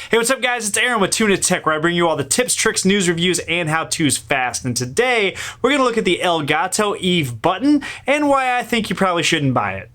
Hey, what's up guys? It's Aaron with Tuna Tech, where I bring you all the tips, tricks, news, reviews, and how-tos fast. And today, we're going to look at the Elgato Eve Button and why I think you probably shouldn't buy it.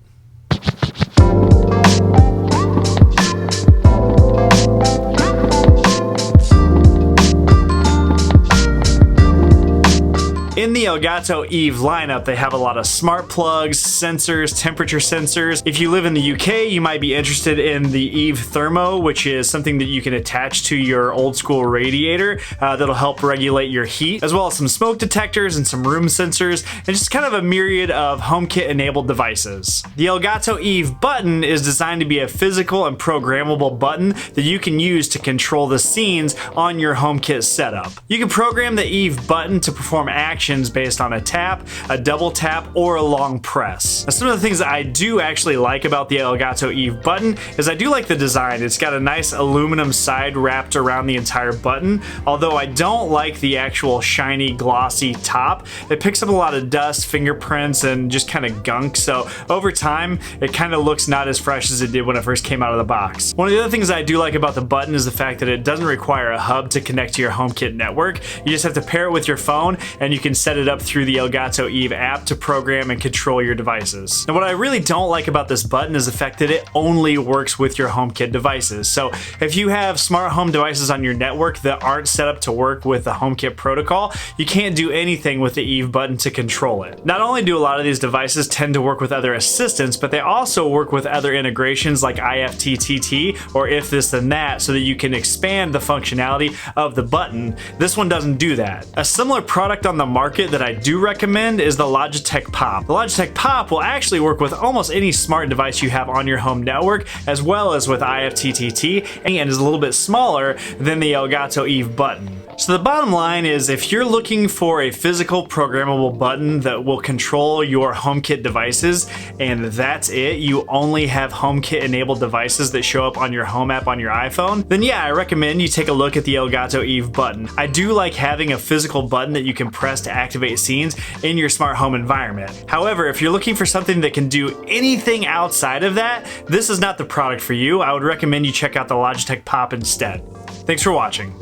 In the Elgato Eve lineup, they have a lot of smart plugs, sensors, temperature sensors. If you live in the UK, you might be interested in the Eve Thermo, which is something that you can attach to your old school radiator that'll help regulate your heat, as well as some smoke detectors and some room sensors, and just kind of a myriad of HomeKit enabled devices. The Elgato Eve Button is designed to be a physical and programmable button that you can use to control the scenes on your HomeKit setup. You can program the Eve Button to perform actions based on a tap, a double tap, or a long press. Now, some of the things that I do actually like about the Elgato Eve Button is I do like the design. It's got a nice aluminum side wrapped around the entire button, although I don't like the actual shiny, glossy top. It picks up a lot of dust, fingerprints, and just kind of gunk, so over time, it kind of looks not as fresh as it did when it first came out of the box. One of the other things I do like about the button is the fact that it doesn't require a hub to connect to your HomeKit network. You just have to pair it with your phone, and you can set it up through the Elgato Eve app to program and control your devices. And what I really don't like about this button is the fact that it only works with your HomeKit devices. So if you have smart home devices on your network that aren't set up to work with the HomeKit protocol, you can't do anything with the Eve Button to control it. Not only do a lot of these devices tend to work with other assistants, but they also work with other integrations like IFTTT or if this then that, so that you can expand the functionality of the button. This one doesn't do that. A similar product on the market that I do recommend is the Logitech Pop. The Logitech Pop will actually work with almost any smart device you have on your home network, as well as with IFTTT, and is a little bit smaller than the Elgato Eve Button. So the bottom line is, if you're looking for a physical programmable button that will control your HomeKit devices, and that's it, you only have HomeKit enabled devices that show up on your home app on your iPhone, then yeah, I recommend you take a look at the Elgato Eve Button. I do like having a physical button that you can press to activate scenes in your smart home environment. However, if you're looking for something that can do anything outside of that, this is not the product for you. I would recommend you check out the Logitech Pop instead. Thanks for watching.